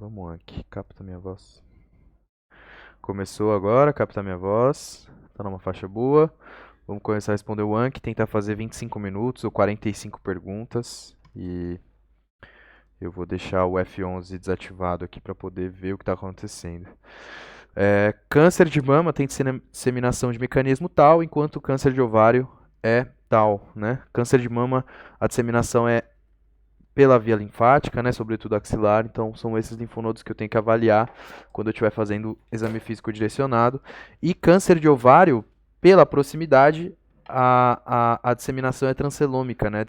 Vamos aqui, capta minha voz. Começou agora, capta minha voz. Tá numa faixa boa. Vamos começar a responder o Anki, tentar fazer 25 minutos ou 45 perguntas. E eu vou deixar o F11 desativado aqui para poder ver o que está acontecendo. Câncer de mama tem disseminação de mecanismo tal, enquanto câncer de ovário é tal, né? Câncer de mama, a disseminação é pela via linfática, né, sobretudo axilar, então são esses linfonodos que eu tenho que avaliar quando eu estiver fazendo exame físico direcionado. E câncer de ovário, pela proximidade, a disseminação é transcelômica, né,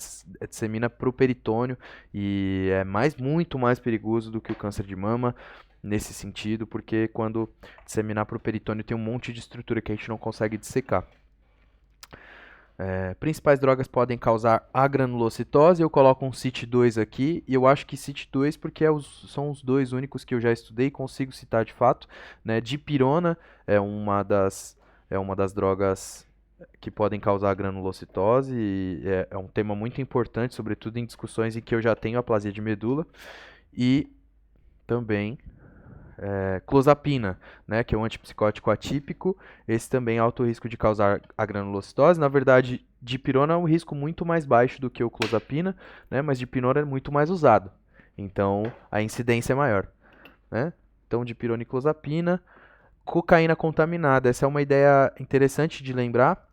dissemina para o peritônio e é muito mais perigoso do que o câncer de mama nesse sentido, porque quando disseminar para o peritônio tem um monte de estrutura que a gente não consegue dissecar. Principais drogas podem causar agranulocitose. Eu coloco um CYT2 aqui, e eu acho que CYT2 porque são os dois únicos que eu já estudei e consigo citar de fato. Né? Dipirona é uma das drogas que podem causar granulocitose, e é um tema muito importante, sobretudo em discussões em que eu já tenho aplasia de medula. E também clozapina, né, que é um antipsicótico atípico, esse também é alto risco de causar a granulocitose. Na verdade, dipirona é um risco muito mais baixo do que o clozapina, né, mas dipirona é muito mais usado, então a incidência é maior. Né? Então, dipirona e clozapina. Cocaína contaminada, essa é uma ideia interessante de lembrar,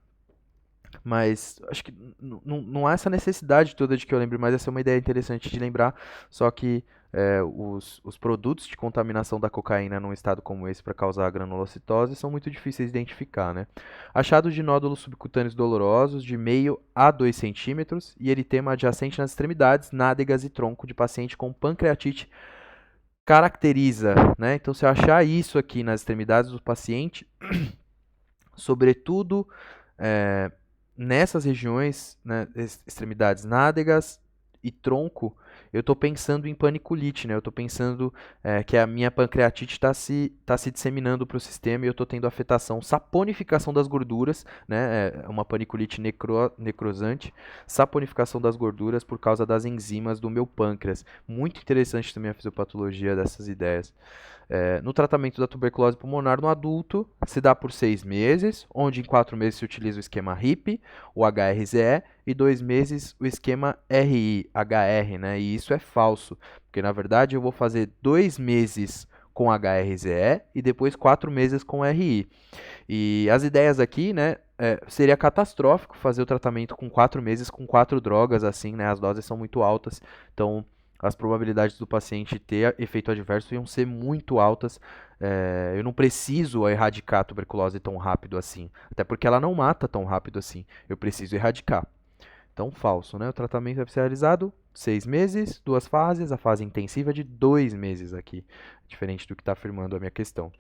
mas acho que não há essa necessidade toda de que eu lembre, mas essa é uma ideia interessante de lembrar, só que os produtos de contaminação da cocaína num estado como esse para causar granulocitose são muito difíceis de identificar. Né? Achado de nódulos subcutâneos dolorosos de meio a 2 centímetros e eritema adjacente nas extremidades, nádegas e tronco de paciente com pancreatite caracteriza. Né? Então, se eu achar isso aqui nas extremidades do paciente, sobretudo nessas regiões, né, extremidades nádegas e tronco, eu estou pensando em paniculite, né? Eu estou pensando que a minha pancreatite está se disseminando para o sistema e eu estou tendo afetação, saponificação das gorduras, né? É uma paniculite necrosante, saponificação das gorduras por causa das enzimas do meu pâncreas. Muito interessante também a fisiopatologia dessas ideias. No tratamento da tuberculose pulmonar no adulto, se dá por 6 meses, onde em 4 meses se utiliza o esquema RIP, o HRZE, e 2 meses o esquema RI-HR, né? E isso é falso, porque na verdade eu vou fazer 2 meses com HRZE e depois 4 meses com RI. E as ideias aqui, né, seria catastrófico fazer o tratamento com 4 meses com 4 drogas, assim, né? As doses são muito altas, então as probabilidades do paciente ter efeito adverso iam ser muito altas. Eu não preciso erradicar a tuberculose tão rápido assim, até porque ela não mata tão rápido assim. Eu preciso erradicar. Então, falso, né? O tratamento deve ser realizado 6 meses, 2 fases, a fase intensiva de 2 meses aqui, diferente do que está afirmando a minha questão.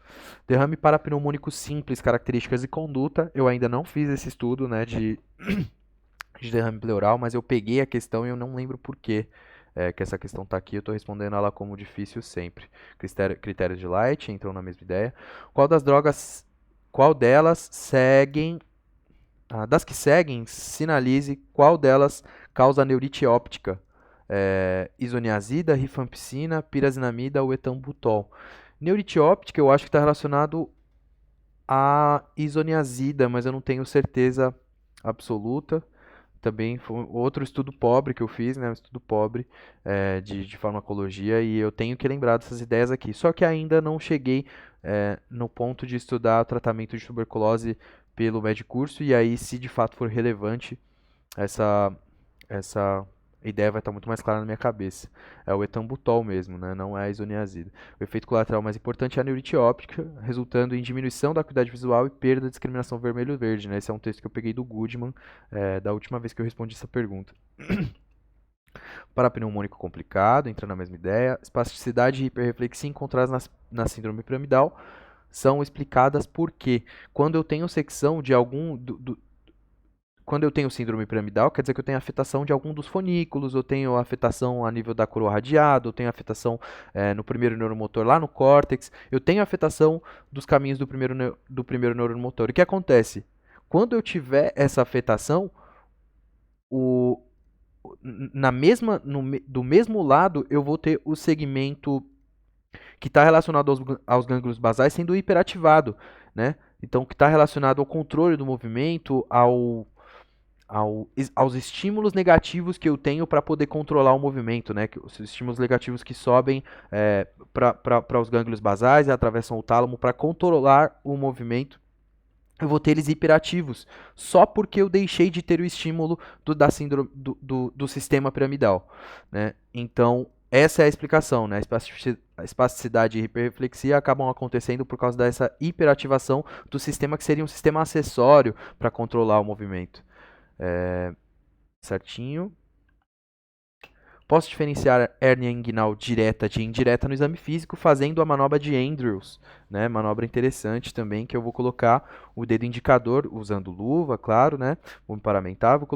Derrame parapneumônico simples, características e conduta. Eu ainda não fiz esse estudo, né, de derrame pleural, mas eu peguei a questão e eu não lembro por quê que essa questão está aqui. Eu estou respondendo ela como difícil sempre. Critérios de Light entram na mesma ideia. Qual delas seguem das que seguem, sinalize qual delas causa neurite óptica. Isoniazida, rifampicina, pirazinamida ou etambutol. Neurite óptica eu acho que está relacionado à isoniazida, mas eu não tenho certeza absoluta. Também foi outro estudo pobre que eu fiz, né, um estudo pobre de farmacologia, e eu tenho que lembrar dessas ideias aqui. Só que ainda não cheguei no ponto de estudar o tratamento de tuberculose pelo Medicurso, e aí, se de fato for relevante, essa ideia vai estar muito mais clara na minha cabeça. É o etambutol mesmo, né? Não é a isoniazida. O efeito colateral mais importante é a neurite óptica, resultando em diminuição da acuidade visual e perda da discriminação vermelho-verde. Né? Esse é um texto que eu peguei do Goodman, da última vez que eu respondi essa pergunta. Parapneumônico complicado, entra na mesma ideia. Espasticidade e hiperreflexia encontradas na síndrome piramidal são explicadas porque quando eu tenho secção de algum quando eu tenho síndrome piramidal, quer dizer que eu tenho afetação de algum dos fonículos, eu tenho afetação a nível da coroa radiada, eu tenho afetação no primeiro neuromotor lá no córtex, eu tenho afetação dos caminhos do primeiro neuromotor. O que acontece? Quando eu tiver essa afetação, do mesmo lado eu vou ter o segmento que está relacionado aos gânglios basais sendo hiperativado, né? Então, que está relacionado ao controle do movimento, aos estímulos negativos que eu tenho para poder controlar o movimento, né? Os estímulos negativos que sobem para os gânglios basais e atravessam o tálamo para controlar o movimento. Eu vou ter eles hiperativos, só porque eu deixei de ter o estímulo da síndrome do sistema piramidal, né? Então, essa é a explicação, né? A espasticidade e hiperreflexia acabam acontecendo por causa dessa hiperativação do sistema que seria um sistema acessório para controlar o movimento. Certinho. Posso diferenciar hérnia inguinal direta de indireta no exame físico fazendo a manobra de Andrews, né? Manobra interessante também, que eu vou colocar o dedo indicador, usando luva, claro, né? Vou me paramentar, vou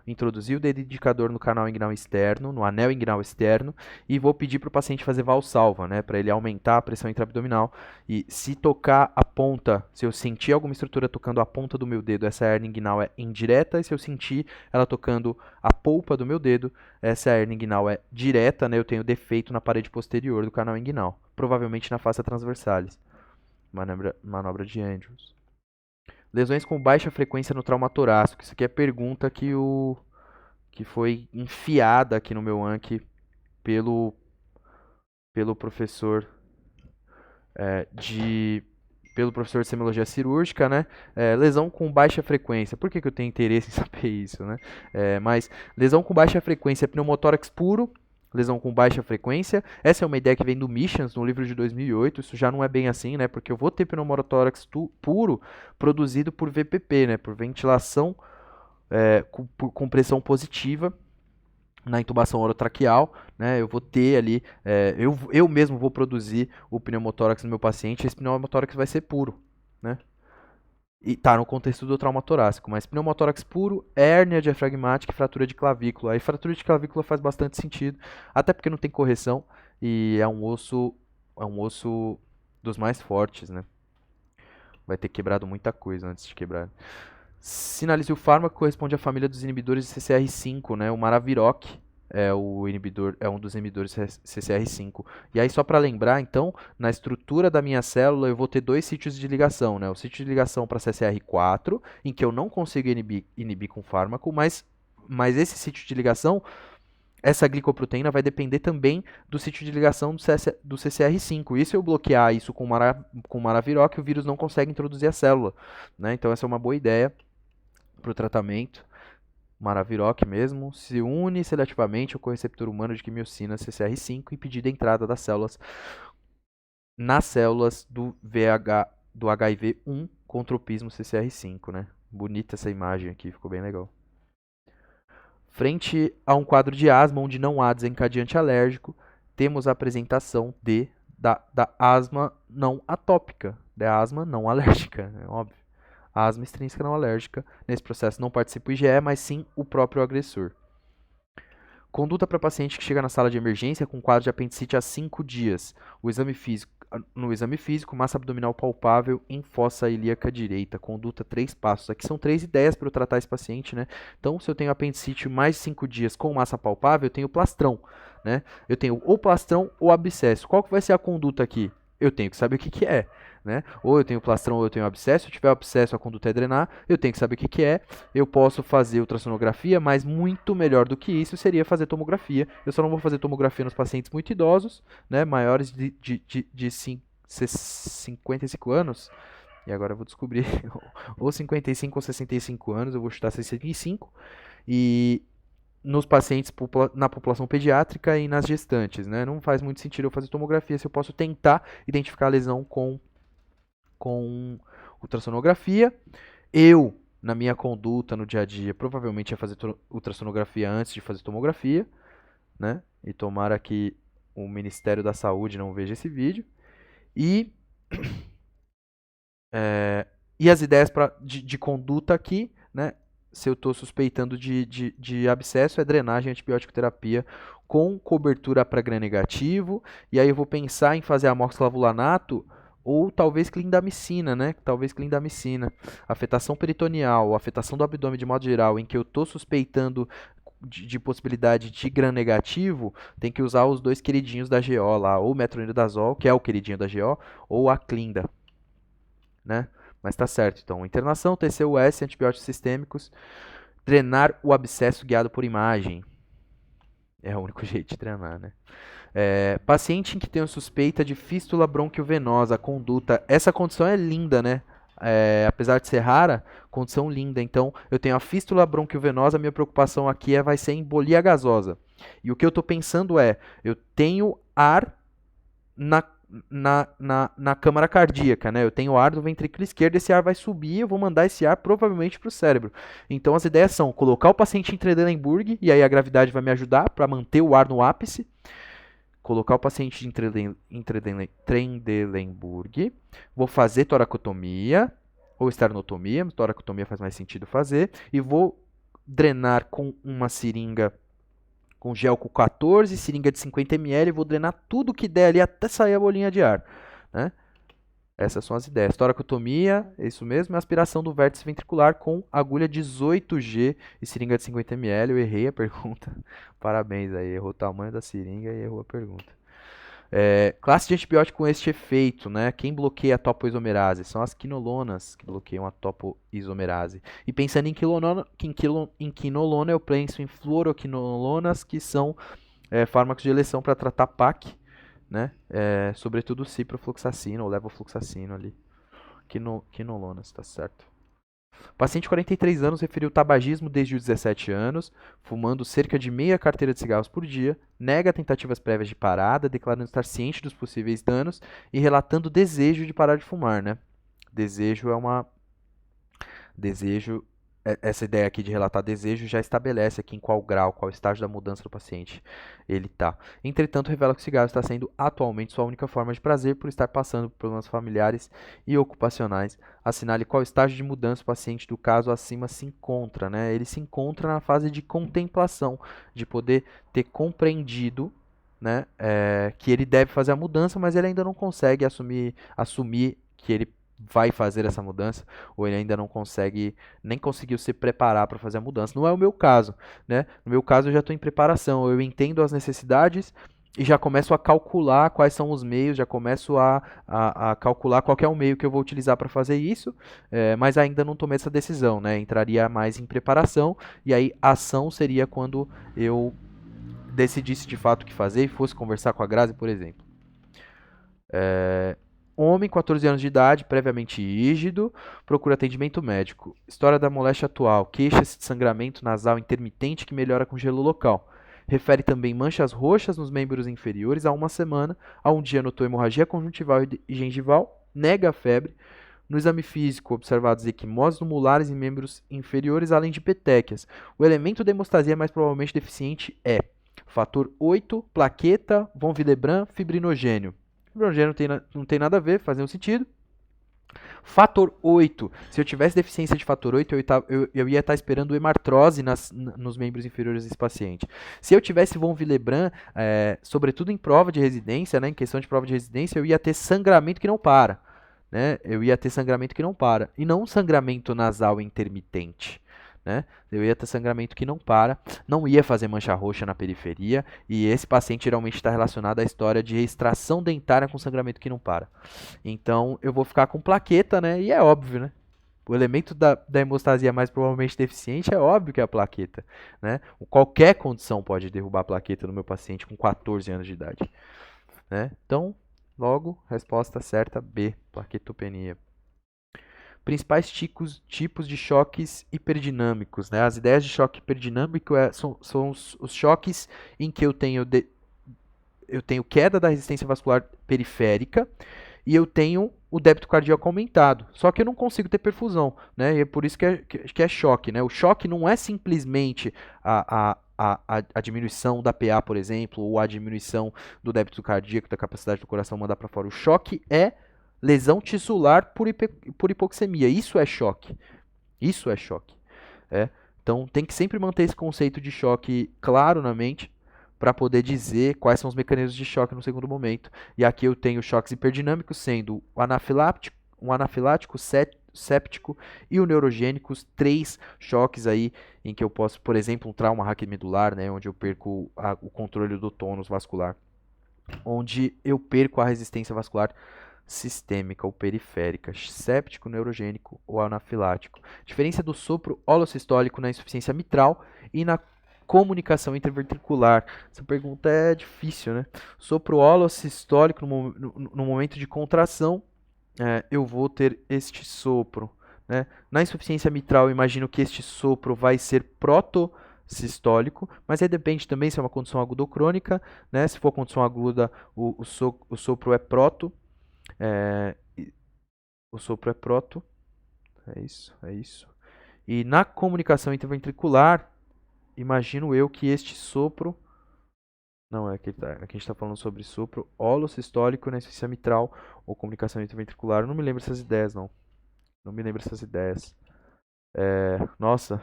introduzir o dedo indicador no canal inguinal externo, no anel inguinal externo, e vou pedir para o paciente fazer valsalva, né? Para ele aumentar a pressão intraabdominal. E se tocar a ponta, se eu sentir alguma estrutura tocando a ponta do meu dedo, essa hérnia inguinal é indireta, e se eu sentir ela tocando a polpa do meu dedo, essa hérnia inguinal é direta, né? Eu tenho defeito na parede posterior do canal inguinal, provavelmente na face transversalis. Manobra de Andrews. Lesões com baixa frequência no trauma torácico. Isso aqui é pergunta que foi enfiada aqui no meu Anki pelo professor pelo professor de semiologia cirúrgica, né? Lesão com baixa frequência. Por que eu tenho interesse em saber isso, né? Mas lesão com baixa frequência é pneumotórax puro, lesão com baixa frequência. Essa é uma ideia que vem do Michans, no livro de 2008. Isso já não é bem assim, né? Porque eu vou ter pneumotórax puro produzido por VPP, né? Por ventilação com pressão positiva na intubação orotraqueal, né? Eu vou ter ali, eu mesmo vou produzir o pneumotórax no meu paciente, esse pneumotórax vai ser puro, né? E tá no contexto do trauma torácico, mas pneumotórax puro, hérnia diafragmática e fratura de clavícula. Aí fratura de clavícula faz bastante sentido, até porque não tem correção e é um osso dos mais fortes, né? Vai ter quebrado muita coisa antes de quebrar. Sinalize o fármaco corresponde à família dos inibidores de CCR5, né? O Maraviroc é um dos inibidores CCR5. E aí só para lembrar, então, na estrutura da minha célula eu vou ter dois sítios de ligação, né? O sítio de ligação para CCR4, em que eu não consigo inibir com fármaco, mas esse sítio de ligação, essa glicoproteína vai depender também do sítio de ligação do CCR5. E se eu bloquear isso com Maraviroc, o vírus não consegue introduzir a célula, né? Então essa é uma boa ideia para o tratamento. Maraviroc mesmo se une seletivamente ao correceptor humano de quimiocina CCR5, impedindo a entrada das células nas células do HIV1 com tropismo CCR5, né? Bonita essa imagem aqui, ficou bem legal. Frente a um quadro de asma onde não há desencadeante alérgico, temos a apresentação da asma não atópica, da asma não alérgica, é óbvio. A asma extrínseca não alérgica. Nesse processo não participa o IgE, mas sim o próprio agressor. Conduta para paciente que chega na sala de emergência com quadro de apendicite há 5 dias. No exame físico, massa abdominal palpável em fossa ilíaca direita. Conduta 3 passos. Aqui são 3 ideias para eu tratar esse paciente, né? Então, se eu tenho apendicite mais de 5 dias com massa palpável, eu tenho plastrão, né? Eu tenho ou plastrão ou abscesso. Qual que vai ser a conduta aqui? Eu tenho que saber o que é, né? Ou eu tenho plastrão ou eu tenho abscesso. Se eu tiver abscesso, a conduta é drenar. Eu tenho que saber o que é. Eu posso fazer ultrassonografia, mas muito melhor do que isso seria fazer tomografia. Eu só não vou fazer tomografia nos pacientes muito idosos, né? Maiores de 55 anos. E agora eu vou descobrir ou 55 ou 65 anos. Eu vou chutar 65. E nos pacientes na população pediátrica e nas gestantes, né? Não faz muito sentido eu fazer tomografia se eu posso tentar identificar a lesão com ultrassonografia. Eu, na minha conduta no dia a dia, provavelmente ia fazer ultrassonografia antes de fazer tomografia, né? E tomara que o Ministério da Saúde não veja esse vídeo. E as ideias de conduta aqui, né? Se eu estou suspeitando de abscesso, é drenagem, antibiótico terapia com cobertura para gram negativo. E aí eu vou pensar em fazer amoxiclavulanato ou talvez clindamicina, né? Talvez clindamicina. Afetação peritoneal, afetação do abdômen de modo geral, em que eu estou suspeitando de possibilidade de gram negativo, tem que usar os dois queridinhos da GO lá, ou o metronidazol, que é o queridinho da GO, ou a Clinda, né? Mas tá certo, então, internação, TCUS, antibióticos sistêmicos, drenar o abscesso guiado por imagem. É o único jeito de drenar, né? Paciente em que tem suspeita de fístula bronquiovenosa, a conduta. Essa condição é linda, né? Apesar de ser rara, condição linda. Então, eu tenho a fístula bronquiovenosa, minha preocupação aqui vai ser embolia gasosa. E o que eu estou pensando eu tenho ar na câmara cardíaca, né? Eu tenho ar do ventrículo esquerdo, esse ar vai subir, eu vou mandar esse ar provavelmente para o cérebro. Então as ideias são colocar o paciente em Trendelenburg, e aí a gravidade vai me ajudar para manter o ar no ápice. Colocar o paciente em Trendelenburg, vou fazer toracotomia ou esternotomia, toracotomia faz mais sentido fazer, e vou drenar com uma seringa com gel com 14, seringa de 50 ml, vou drenar tudo que der ali até sair a bolinha de ar, né? Essas são as ideias. Toracotomia, isso mesmo, é aspiração do vértice ventricular com agulha 18G e seringa de 50 ml. Eu errei a pergunta. Parabéns aí, errou o tamanho da seringa e errou a pergunta. Classe de antibiótico com este efeito, né? Quem bloqueia a topoisomerase? São as quinolonas que bloqueiam a topoisomerase. E pensando em quinolona, eu penso em fluoroquinolonas, que são fármacos de eleição para tratar PAC, né? Sobretudo ciprofloxacino ou levofloxacino ali. Quinolonas, tá certo. Paciente de 43 anos referiu tabagismo desde os 17 anos, fumando cerca de meia carteira de cigarros por dia, nega tentativas prévias de parada, declarando estar ciente dos possíveis danos e relatando desejo de parar de fumar, né? Essa ideia aqui de relatar desejo já estabelece aqui em qual grau, qual estágio da mudança do paciente ele está. Entretanto, revela que o cigarro está sendo atualmente sua única forma de prazer por estar passando por problemas familiares e ocupacionais. Assinale qual estágio de mudança o paciente do caso acima se encontra, né? Ele se encontra na fase de contemplação, de poder ter compreendido, né, que ele deve fazer a mudança, mas ele ainda não consegue assumir que ele vai fazer essa mudança, ou ele ainda não consegue, nem conseguiu se preparar para fazer a mudança. Não é o meu caso, né? No meu caso eu já estou em preparação, eu entendo as necessidades e já começo a calcular quais são os meios, já começo a calcular qual é o meio que eu vou utilizar para fazer isso, mas ainda não tomei essa decisão, né? Entraria mais em preparação, e aí a ação seria quando eu decidisse de fato o que fazer e fosse conversar com a Grazi, por exemplo. Homem, 14 anos de idade, previamente rígido, procura atendimento médico. História da moléstia atual, queixa-se de sangramento nasal intermitente que melhora com gelo local. Refere também manchas roxas nos membros inferiores há uma semana. Há um dia notou hemorragia conjuntival e gengival, nega a febre. No exame físico, observados equimoses numulares em membros inferiores, além de petequias. O elemento da hemostasia mais provavelmente deficiente é fator 8, plaqueta, von Willebrand, fibrinogênio. Fibrinogênio não tem nada a ver, faz nenhum sentido. Fator 8. Se eu tivesse deficiência de fator 8, eu ia estar esperando hemartrose nos membros inferiores desse paciente. Se eu tivesse von Willebrand, sobretudo em prova de residência, né, em questão de prova de residência, eu ia ter sangramento que não para. Né? Eu ia ter sangramento que não para. E não sangramento nasal intermitente. Né? Eu ia ter sangramento que não para, não ia fazer mancha roxa na periferia, e esse paciente geralmente está relacionado à história de extração dentária com sangramento que não para. Então eu vou ficar com plaqueta, né? E é óbvio, né? O elemento da hemostasia mais provavelmente deficiente é óbvio que é a plaqueta, né? Qualquer condição pode derrubar a plaqueta no meu paciente com 14 anos de idade, né? Então, logo, resposta certa B, plaquetopenia. Principais tipos de choques hiperdinâmicos, né? As ideias de choque hiperdinâmico são os choques em que eu tenho queda da resistência vascular periférica e eu tenho o débito cardíaco aumentado. Só que eu não consigo ter perfusão, né? E é por isso que é choque, né? O choque não é simplesmente a diminuição da PA, por exemplo, ou a diminuição do débito cardíaco, da capacidade do coração mandar para fora. O choque é lesão tisular por hipoxemia. Isso é choque. Isso é choque. Então tem que sempre manter esse conceito de choque claro na mente para poder dizer quais são os mecanismos de choque no segundo momento. E aqui eu tenho choques hiperdinâmicos sendo um anafilático séptico e o neurogênico, os 3 choques aí em que eu posso, por exemplo, um trauma raquimedular, né, onde eu perco o controle do tônus vascular, onde eu perco a resistência vascular sistêmica ou periférica, séptico, neurogênico ou anafilático. Diferença do sopro holossistólico na insuficiência mitral e na comunicação interventricular. Essa pergunta é difícil, né? Sopro holossistólico no momento de contração, eu vou ter este sopro, né? Na insuficiência mitral, eu imagino que este sopro vai ser protosistólico, mas aí depende também se é uma condição aguda ou crônica, né? Se for condição aguda, o sopro é proto, é, o sopro é proto, é isso, é isso. E na comunicação interventricular, imagino eu que este sopro, não, aqui a gente está falando sobre sopro holossistólico na insuficiência mitral ou comunicação interventricular. Eu não me lembro dessas ideias, não. Não me lembro dessas ideias. Nossa,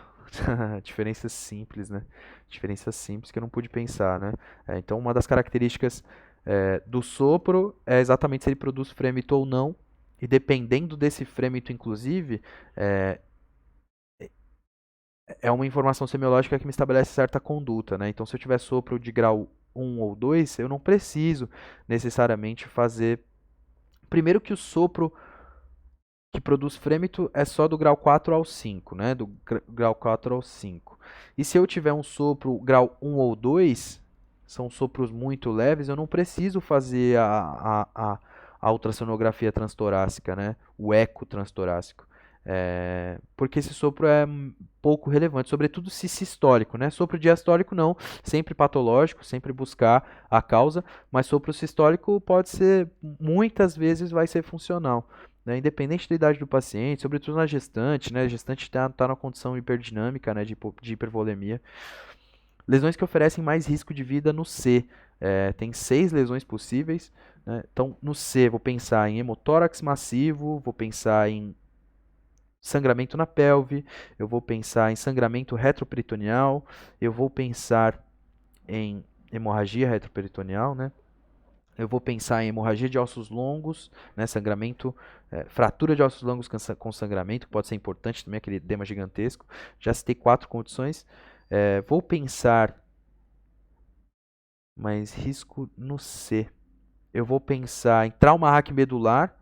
diferenças simples, né? Diferenças simples que eu não pude pensar, né? Então, uma das características do sopro é exatamente se ele produz frêmito ou não. E dependendo desse frêmito, inclusive, é uma informação semiológica que me estabelece certa conduta, né? Então, se eu tiver sopro de grau 1 ou 2, eu não preciso necessariamente fazer. Primeiro que o sopro que produz frêmito é só do grau 4 ao 5, né? Do grau 4 ao 5. E se eu tiver um sopro grau 1 ou 2, são sopros muito leves, eu não preciso fazer a ultrassonografia transtorácica, né? O eco transtorácico. Porque esse sopro é pouco relevante, sobretudo se sistólico, né? Sopro diastólico não, sempre patológico, sempre buscar a causa, mas sopro sistólico pode ser, muitas vezes vai ser funcional, né? Independente da idade do paciente, sobretudo na gestante, né? A gestante está na condição hiperdinâmica, né? De hipervolemia. Lesões que oferecem mais risco de vida no C. Tem 6 lesões possíveis, né? Então, no C, vou pensar em hemotórax massivo, vou pensar em sangramento na pelve, eu vou pensar em sangramento retroperitoneal, eu vou pensar em hemorragia retroperitoneal, né? Eu vou pensar em hemorragia de ossos longos, né? Sangramento, fratura de ossos longos com sangramento, que pode ser importante também, aquele edema gigantesco. Já citei 4 condições. Vou pensar, mas risco no C. Eu vou pensar em trauma raquimedular,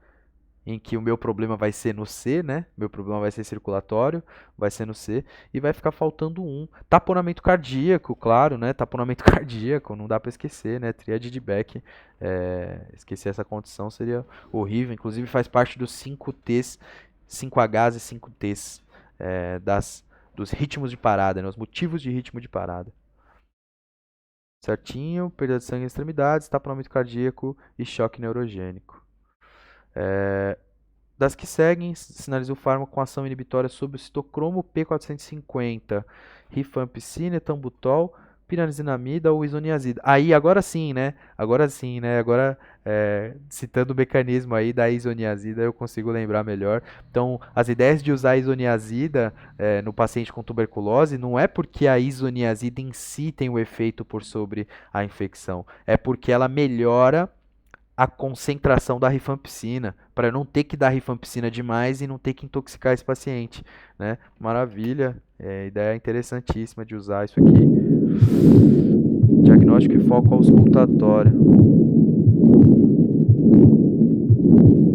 em que o meu problema vai ser no C, né? Meu problema vai ser circulatório, vai ser no C, e vai ficar faltando um. Taponamento cardíaco, claro, né? Taponamento cardíaco, não dá para esquecer, né? Tríade de Beck, esquecer essa condição seria horrível. Inclusive faz parte dos 5 T's, 5Hs e 5 T's, dos ritmos de parada, né? Os motivos de ritmo de parada. Certinho, perda de sangue em extremidades, taponamento cardíaco e choque neurogênico. Das que seguem, sinaliza o fármaco com ação inibitória sobre o citocromo P450, rifampicina, etambutol, piranizinamida ou isoniazida. Aí, agora sim, né? Agora sim, né? Agora, citando o mecanismo aí da isoniazida, eu consigo lembrar melhor. Então, as ideias de usar a isoniazida no paciente com tuberculose não é porque a isoniazida em si tem o efeito por sobre a infecção, é porque ela melhora a concentração da rifampicina, para eu não ter que dar rifampicina demais e não ter que intoxicar esse paciente, né? Maravilha, ideia interessantíssima de usar isso aqui. Diagnóstico e foco auscultatório.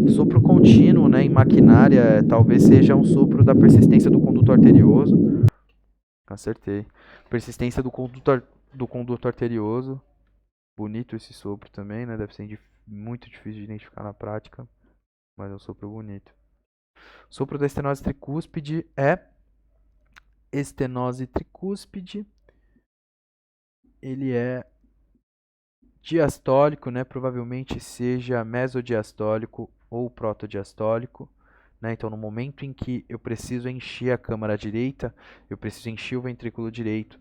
Sopro contínuo, né, em maquinária, talvez seja um sopro da persistência do conduto arterioso. Acertei. Persistência do conduto arterioso. Bonito esse sopro também, né? Deve ser muito difícil de identificar na prática, mas é um sopro bonito. Sopro da estenose tricúspide é estenose tricúspide. Ele é diastólico, né? Provavelmente seja mesodiastólico ou protodiastólico, né? Então, no momento em que eu preciso encher a câmara direita, eu preciso encher o ventrículo direito,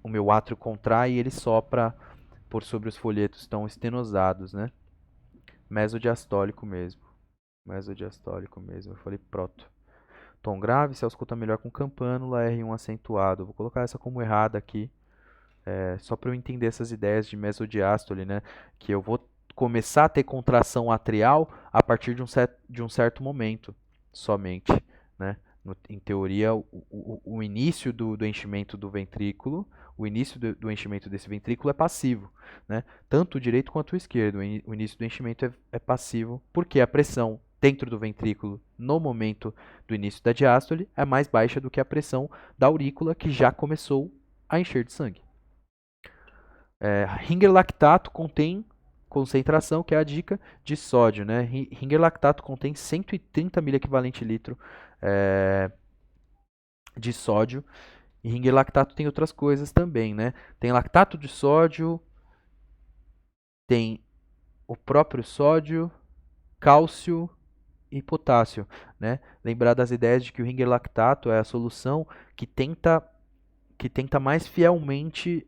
o meu átrio contrai e ele sopra por sobre os folhetos estão estenosados, né? Mesodiastólico mesmo. Mesodiastólico mesmo. Eu falei proto. Tom grave se ausculta melhor com campânula, R1 acentuado. Vou colocar essa como errada aqui, só para eu entender essas ideias de mesodiástole, né? Que eu vou começar a ter contração atrial a partir de um certo momento somente, né? Em teoria, o início do enchimento do ventrículo, o início do enchimento desse ventrículo é passivo, né? Tanto o direito quanto o esquerdo. O início do enchimento é passivo, porque a pressão dentro do ventrículo no momento do início da diástole é mais baixa do que a pressão da aurícula, que já começou a encher de sangue. Ringer lactato contém concentração, que é a dica, de sódio, né? Ringer lactato contém 130 miliequivalente litro de sódio. E Ringer lactato tem outras coisas também, né? Tem lactato de sódio, tem o próprio sódio, cálcio e potássio, né? Lembrar das ideias de que o Ringer lactato é a solução que tenta mais fielmente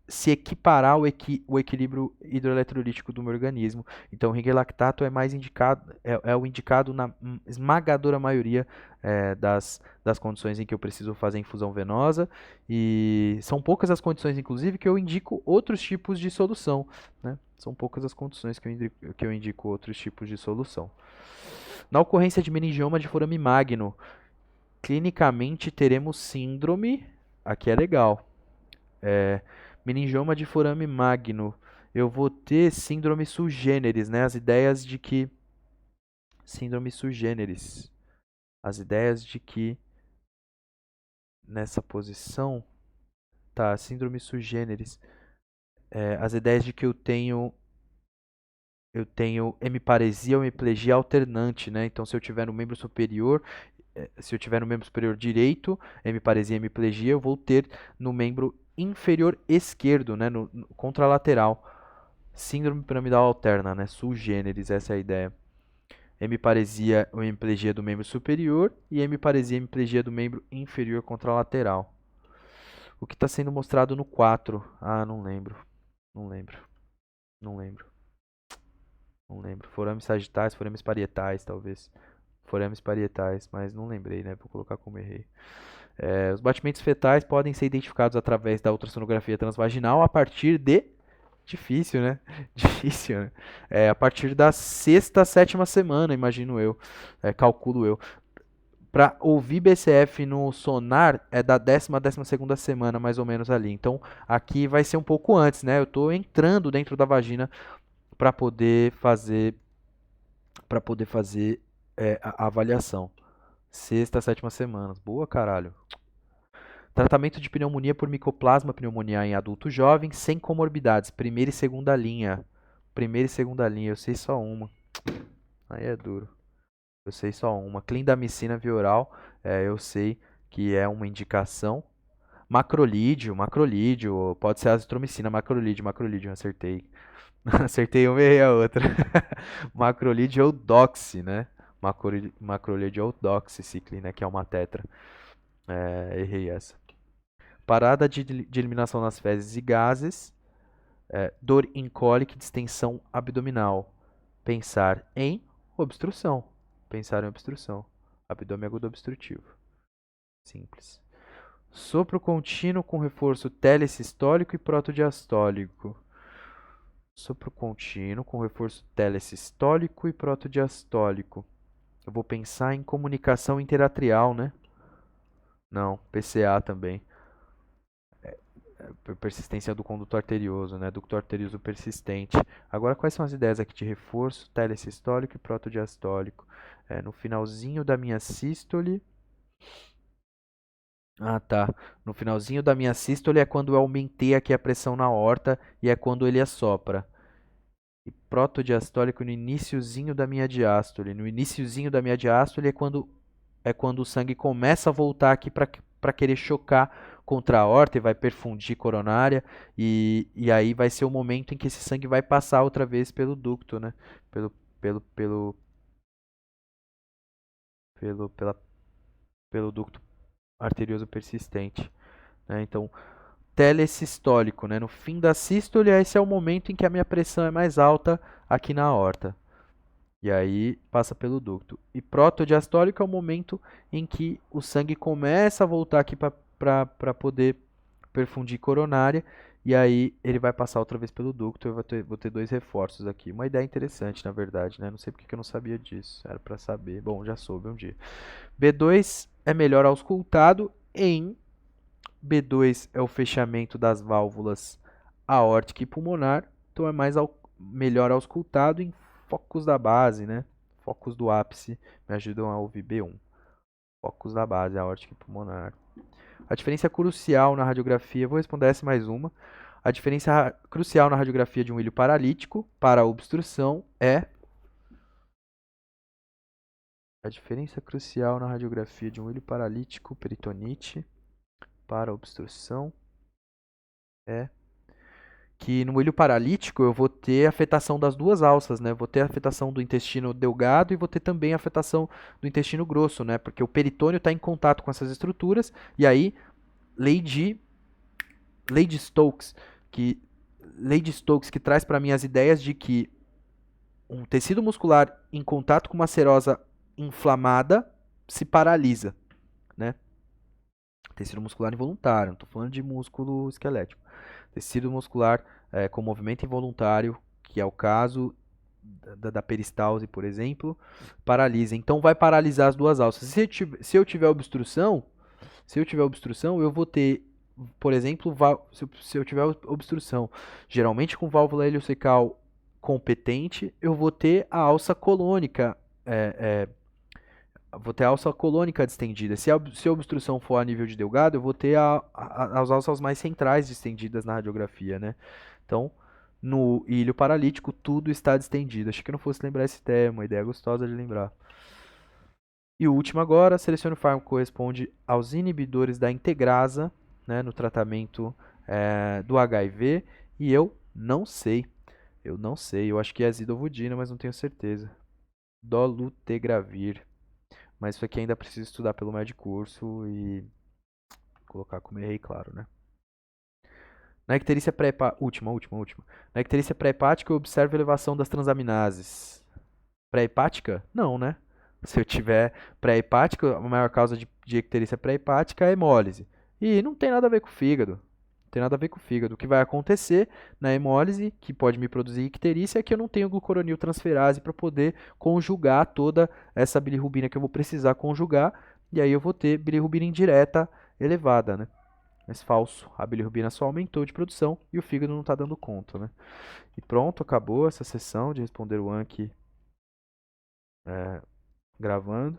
se equiparar ao equilíbrio hidroeletrolítico do meu organismo. Então, o Ringer lactato é mais indicado, é o indicado na esmagadora maioria das condições em que eu preciso fazer infusão venosa, e são poucas as condições, inclusive, que eu indico outros tipos de solução, né? São poucas as condições que eu indico outros tipos de solução. Na ocorrência de meningioma de forame magno, clinicamente teremos síndrome, aqui é legal, meningioma de forame magno, eu vou ter síndrome sui generis, né? As ideias de que síndrome sui generis, as ideias de que nessa posição, tá? Síndrome sui generis, as ideias de que eu tenho hemiparesia ou hemiplegia alternante, né? Então, se eu tiver no membro superior, se eu tiver no membro superior direito, hemiparesia e hemiplegia, eu vou ter no membro inferior esquerdo, né, no contralateral. Síndrome piramidal alterna, né, sui generis, essa é a ideia. Hemiparesia ou hemiplegia do membro superior e hemiparesia e hemiplegia do membro inferior contralateral. O que está sendo mostrado no 4? Ah, não lembro. Não lembro. Não lembro. Não lembro. Forames sagitais, forames parietais, talvez. Forames parietais, mas não lembrei, né? Vou colocar como errei. Os batimentos fetais podem ser identificados através da ultrassonografia transvaginal a partir de... Difícil, né? Difícil, né? A partir da sexta, sétima semana, imagino eu. Calculo eu. Para ouvir BCF no sonar é da 10ª semana, mais ou menos ali. Então, aqui vai ser um pouco antes, né? Eu estou entrando dentro da vagina para poder fazer a avaliação. Sexta, sétima semanas. Boa, caralho. Tratamento de pneumonia por micoplasma pneumoniae em adulto jovem, sem comorbidades. Primeira e segunda linha. Primeira e segunda linha, eu sei só uma. Aí é duro. Eu sei só uma. Clindamicina via oral, eu sei que é uma indicação. Macrolídeo, pode ser azitromicina, macrolídeo, acertei. Acertei uma e errei a outra. Macrolídeo ou doxy, né? Macrolídeo ou doxycycline, né? Que é uma tetra. Errei essa. Parada de eliminação nas fezes e gases. Dor em cólica, distensão abdominal. Pensar em obstrução. Abdômen agudo obstrutivo. Simples. Sopro contínuo com reforço telesistólico e protodiastólico. Sopro contínuo com reforço telesistólico e protodiastólico. Eu vou pensar em comunicação interatrial, né? Não, PCA também. Persistência do conduto arterioso, né? Ducto arterioso persistente. Agora, quais são as ideias aqui de reforço telesistólico e protodiastólico? No finalzinho da minha sístole. Ah, tá. No finalzinho da minha sístole é quando eu aumentei aqui a pressão na aorta e é quando ele assopra. E protodiastólico no iniciozinho da minha diástole. No iniciozinho da minha diástole é quando o sangue começa a voltar aqui para querer chocar contra a aorta e vai perfundir coronária. E aí vai ser o momento em que esse sangue vai passar outra vez pelo ducto, né? Pelo ducto arterioso persistente, né? Então, telesistólico, né? No fim da sístole, esse é o momento em que a minha pressão é mais alta aqui na aorta. E aí passa pelo ducto. E protodiastólico é o momento em que o sangue começa a voltar aqui para poder perfundir coronária. e aí ele vai passar outra vez pelo ducto, eu vou ter dois reforços aqui. Uma ideia interessante, na verdade, né? Não sei porque que eu não sabia disso, era para saber. Bom, já soube um dia. B2 é melhor auscultado em B2 é o fechamento das válvulas aórtica e pulmonar, então é melhor auscultado em focos da base, né? Focos do ápice me ajudam a ouvir B1. Focos da base, aórtica e pulmonar. A diferença crucial na radiografia, vou responder essa mais uma. A diferença crucial na radiografia de um ilho paralítico para a obstrução é. A diferença crucial na radiografia de um ilho paralítico, peritonite, para a obstrução é que no ilho paralítico eu vou ter afetação das duas alças, né? Vou ter afetação do intestino delgado e vou ter também afetação do intestino grosso, né? Porque o peritônio está em contato com essas estruturas e aí lei de Stokes, que traz para mim as ideias de que um tecido muscular em contato com uma serosa inflamada se paralisa, né? Tecido muscular involuntário, não estou falando de músculo esquelético. Tecido muscular com movimento involuntário, que é o caso da peristalse, por exemplo, paralisa. Então vai paralisar as duas alças. Se eu tiver obstrução, eu vou ter, por exemplo, se eu tiver obstrução, geralmente com válvula heliocecal competente, eu vou ter a alça colônica vou ter a alça colônica distendida. Se a obstrução for a nível de delgado, eu vou ter as alças mais centrais distendidas na radiografia, né? Então, no ilho paralítico, tudo está distendido. Achei que eu não fosse lembrar esse tema, uma ideia gostosa de lembrar. E o último agora, selecione o fármaco que corresponde aos inibidores da integrasa, né, no tratamento do HIV, e eu não sei. Eu acho que é azidovudina, mas não tenho certeza. Dolutegravir. Mas isso aqui ainda precisa estudar pelo médio curso e colocar como errei, claro, né? Na icterícia pré-hepática, última. Na icterícia pré-hepática, eu observo elevação das transaminases. Pré-hepática? Não, né? Se eu tiver pré-hepática, a maior causa de icterícia pré-hepática é a hemólise. E não tem nada a ver com o fígado. Não tem nada a ver com o fígado. O que vai acontecer na hemólise, que pode me produzir icterícia, é que eu não tenho glucuronil transferase para poder conjugar toda essa bilirrubina que eu vou precisar conjugar. E aí eu vou ter bilirrubina indireta elevada, né? Mas falso, a bilirrubina só aumentou de produção e o fígado não está dando conta, né? E pronto, acabou essa sessão de responder o Anki gravando.